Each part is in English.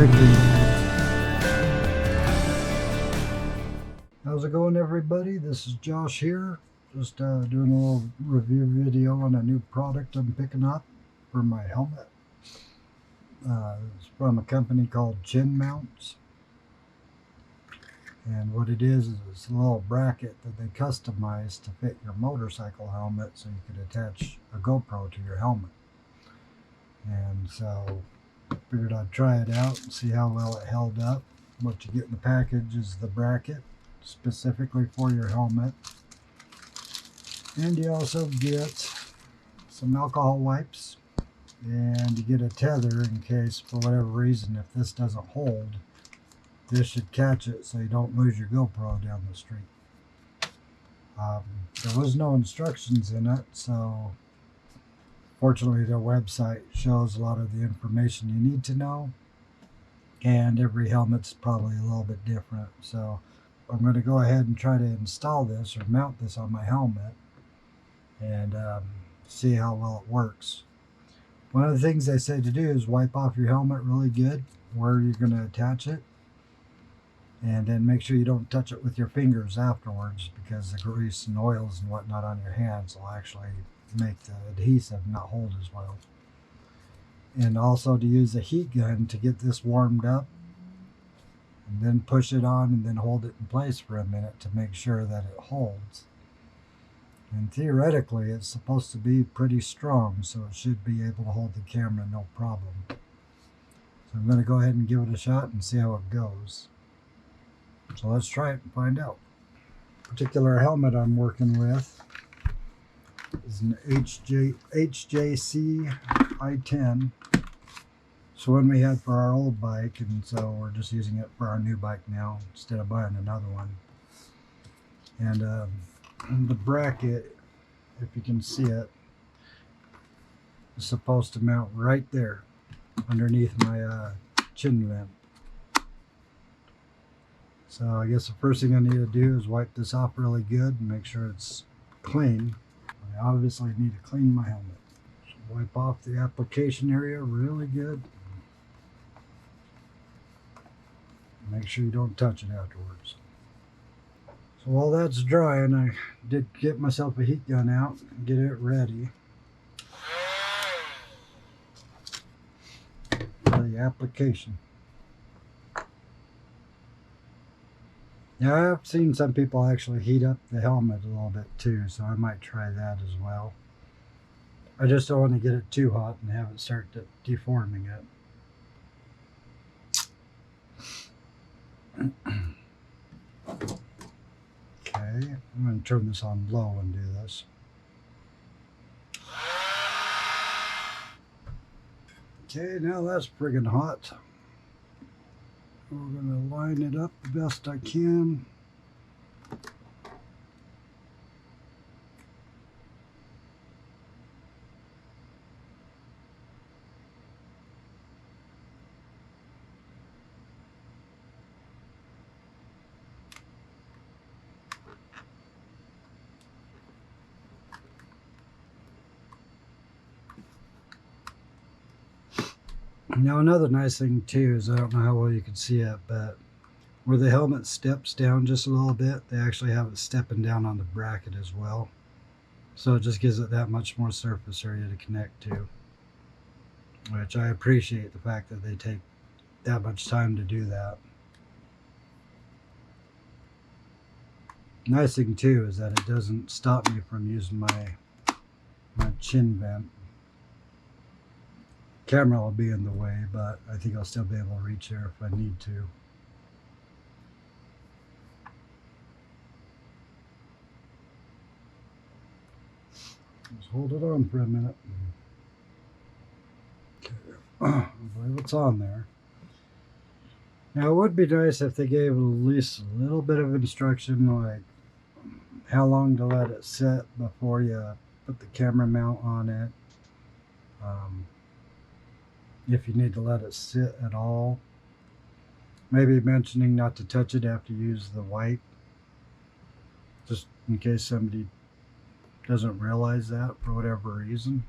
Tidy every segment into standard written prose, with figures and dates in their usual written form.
Wrigley. How's it going, everybody? This is Josh here. Just doing a little review video on a new product I'm picking up for my helmet. It's from a company called Chin Mounts. And what it is it's a little bracket that they customize to fit your motorcycle helmet so you could attach a GoPro to your helmet. And so I figured I'd try it out and see how well it held up. What you get in the package is the bracket specifically for your helmet. And you also get some alcohol wipes, and you get a tether in case for whatever reason if this doesn't hold, this should catch it so you don't lose your GoPro down the street. There was no instructions in it, so fortunately their website shows a lot of the information you need to know, and every helmet's probably a little bit different. So I'm going to go ahead and try to install this or mount this on my helmet and see how well it works. One of the things they say to do is wipe off your helmet really good where you're going to attach it, and then make sure you don't touch it with your fingers afterwards, because the grease and oils and whatnot on your hands will actually make the adhesive not hold as well. And also to use a heat gun to get this warmed up, and then push it on and then hold it in place for a minute to make sure that it holds. And theoretically it's supposed to be pretty strong, so it should be able to hold the camera no problem. So I'm going to go ahead and give it a shot and see how it goes. So let's try it and find out. The particular helmet I'm working with is an HJC I-10. So one we had for our old bike, and so we're just using it for our new bike now instead of buying another one. And the bracket, if you can see it, is supposed to mount right there underneath my chin vent. So I guess the first thing I need to do is wipe this off really good and make sure it's clean. I obviously need to clean my helmet. So wipe off the application area really good. Make sure you don't touch it afterwards. So while that's drying, I did get myself a heat gun out and get it ready for the application. Yeah, I've seen some people actually heat up the helmet a little bit too, so I might try that as well. I just don't want to get it too hot and have it start deforming it. Okay, I'm going to turn this on low and do this. Okay, now that's friggin' hot. We're going to line it up the best I can. Now another nice thing too is, I don't know how well you can see it, but where the helmet steps down just a little bit, they actually have it stepping down on the bracket as well. So it just gives it that much more surface area to connect to, which I appreciate the fact that they take that much time to do that. Nice thing too is that it doesn't stop me from using my chin vent. Camera will be in the way, but I think I'll still be able to reach there if I need to. Just hold it on for a minute. Okay. I believe it's on there. Now it would be nice if they gave at least a little bit of instruction, like how long to let it sit before you put the camera mount on it. If you need to let it sit at all. Maybe mentioning not to touch it after you use the wipe, just in case somebody doesn't realize that for whatever reason.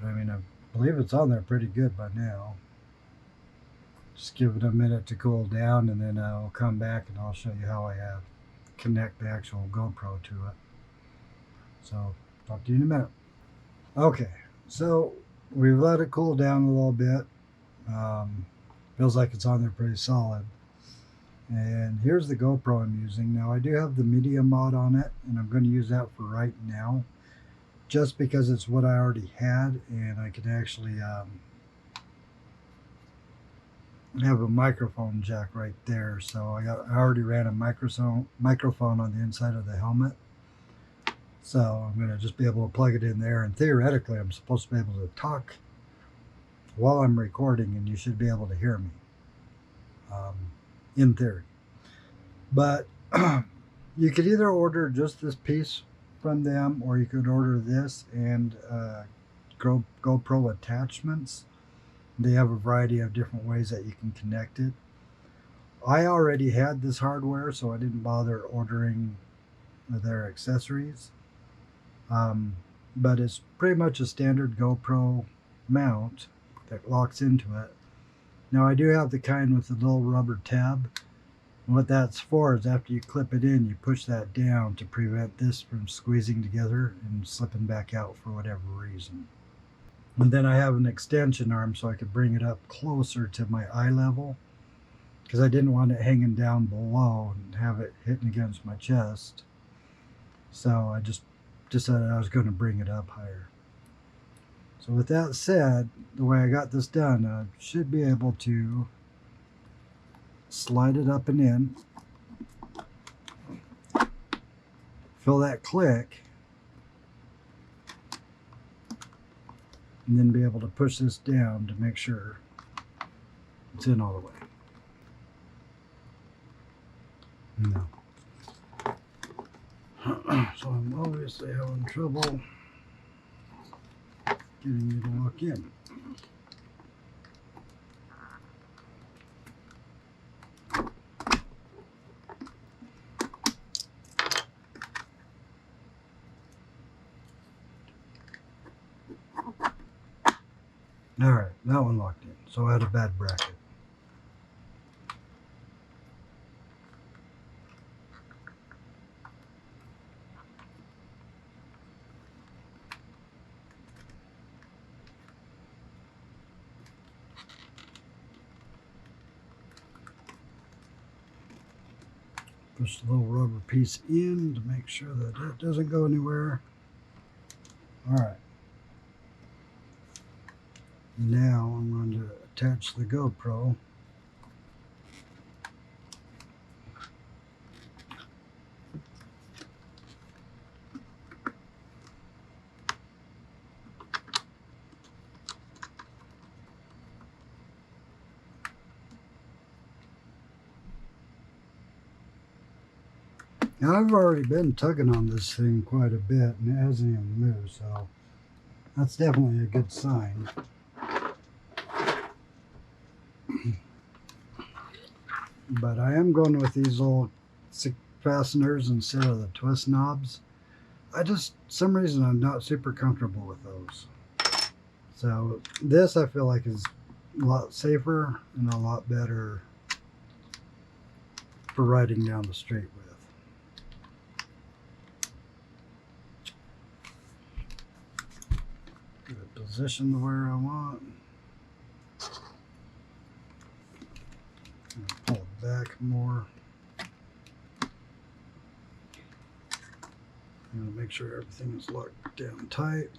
But I mean, I believe it's on there pretty good by now. Just give it a minute to cool down, and then I'll come back and I'll show you how I connect the actual GoPro to it. So, talk to you in a minute. Okay, so we've let it cool down a little bit. Feels like it's on there pretty solid. And here's the GoPro I'm using. Now I do have the media mod on it, and I'm going to use that for right now, just because it's what I already had, and I can actually have a microphone jack right there. So I already ran a microphone on the inside of the helmet. So I'm going to just be able to plug it in there, and theoretically I'm supposed to be able to talk while I'm recording, and you should be able to hear me, in theory. But you could either order just this piece from them, or you could order this and GoPro attachments. They have a variety of different ways that you can connect it. I already had this hardware, so I didn't bother ordering their accessories. But it's pretty much a standard GoPro mount that locks into it. Now I do have the kind with the little rubber tab. And what that's for is after you clip it in, you push that down to prevent this from squeezing together and slipping back out for whatever reason. And then I have an extension arm so I could bring it up closer to my eye level, because I didn't want it hanging down below and have it hitting against my chest. So I just decided I was going to bring it up higher. So with that said, the way I got this done, I should be able to slide it up and in, fill that click, and then be able to push this down to make sure it's in all the way. No. So I'm obviously having trouble getting you to lock in. Alright, that one locked in. So I had a bad bracket. Push the little rubber piece in to make sure that it doesn't go anywhere. Alright. Now I'm going to attach the GoPro. Now I've already been tugging on this thing quite a bit and it hasn't even moved, so that's definitely a good sign. But I am going with these little fasteners instead of the twist knobs. Some reason I'm not super comfortable with those. So this I feel like is a lot safer and a lot better for riding down the street with. Get it positioned where I want. Pull it back more. And make sure everything is locked down tight.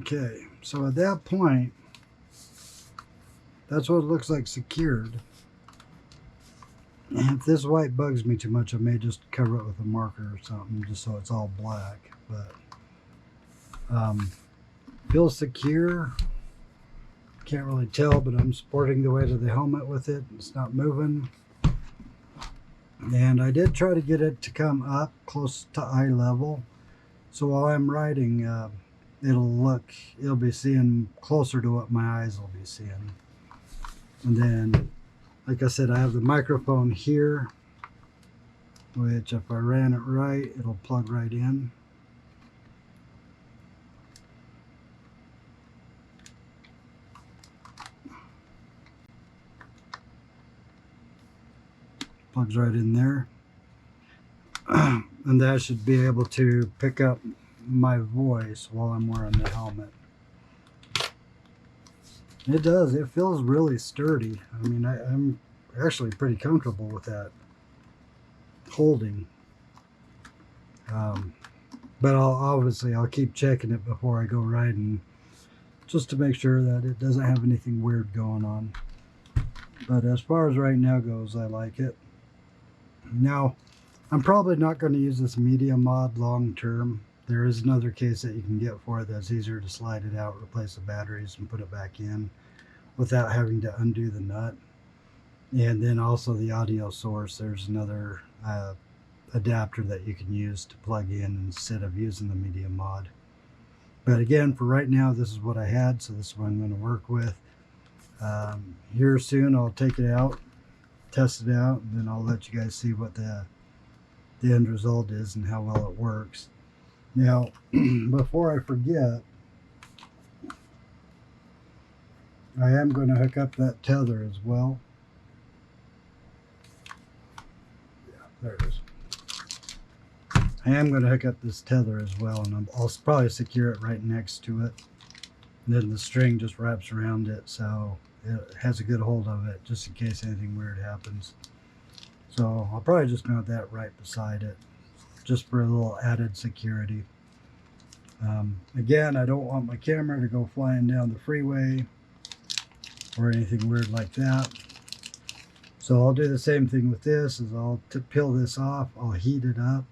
Okay, so at that point, that's what it looks like secured. And if this white bugs me too much, I may just cover it with a marker or something just so it's all black. But feels secure. Can't really tell, but I'm supporting the weight of the helmet with it. It's not moving. And I did try to get it to come up close to eye level. So while I'm riding, it'll be seeing closer to what my eyes will be seeing. And then, like I said, I have the microphone here which if I ran it right, it'll plug right in. Plugs right in there. And that should be able to pick up my voice while I'm wearing the helmet. It does. It feels really sturdy. I mean, I'm actually pretty comfortable with that holding. But I'll keep checking it before I go riding, just to make sure that it doesn't have anything weird going on. But as far as right now goes, I like it. Now, I'm probably not going to use this media mod long term. There is another case that you can get for it that's easier to slide it out, replace the batteries, and put it back in without having to undo the nut. And then also the audio source, there's another adapter that you can use to plug in instead of using the media mod. But again, for right now, this is what I had, so this is what I'm going to work with. Here soon I'll take it out, test it out, and then I'll let you guys see what the end result is and how well it works. Now, before I forget, I am going to hook up that tether as well. Yeah, there it is. I am going to hook up this tether as well, and I'll probably secure it right next to it. And then the string just wraps around it, so it has a good hold of it, just in case anything weird happens. So I'll probably just mount that right beside it, just for a little added security. Again, I don't want my camera to go flying down the freeway or anything weird like that. So I'll do the same thing with this, is I'll peel this off, I'll heat it up,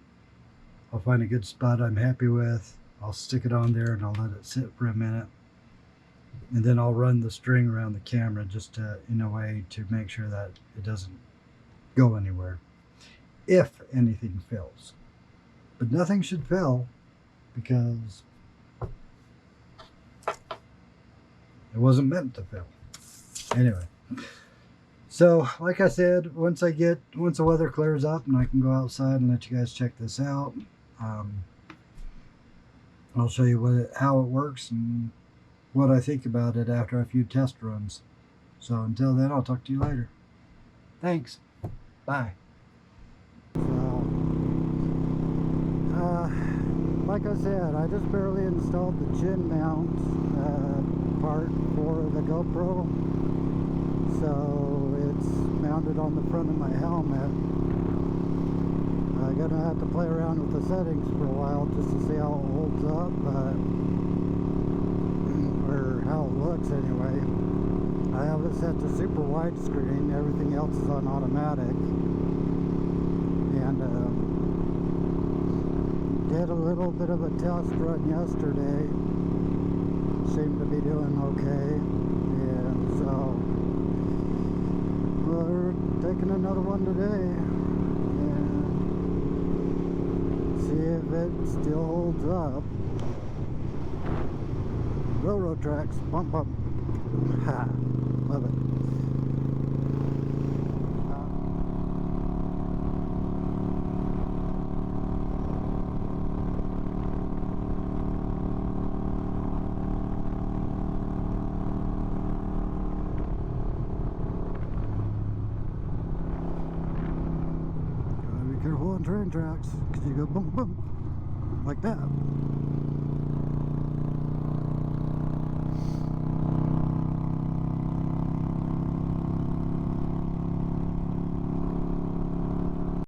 I'll find a good spot I'm happy with, I'll stick it on there and I'll let it sit for a minute. And then I'll run the string around the camera just to, in a way to make sure that it doesn't go anywhere, if anything fails. But nothing should fail, because it wasn't meant to fail. Anyway, so like I said, once the weather clears up and I can go outside and let you guys check this out, I'll show you how it works and what I think about it after a few test runs. So until then, I'll talk to you later. Thanks. Bye. Like I said, I just barely installed the chin mount part for the GoPro. So it's mounted on the front of my helmet. I'm gonna have to play around with the settings for a while just to see how it holds up, or how it looks anyway. I have it set to super widescreen, everything else is on automatic. And did a little bit of a test run yesterday. Seemed to be doing okay. And so we're taking another one today and see if it still holds up. Railroad tracks, bump bump. Ha! Love it. Gotta be careful on train tracks, because you go boom boom like that.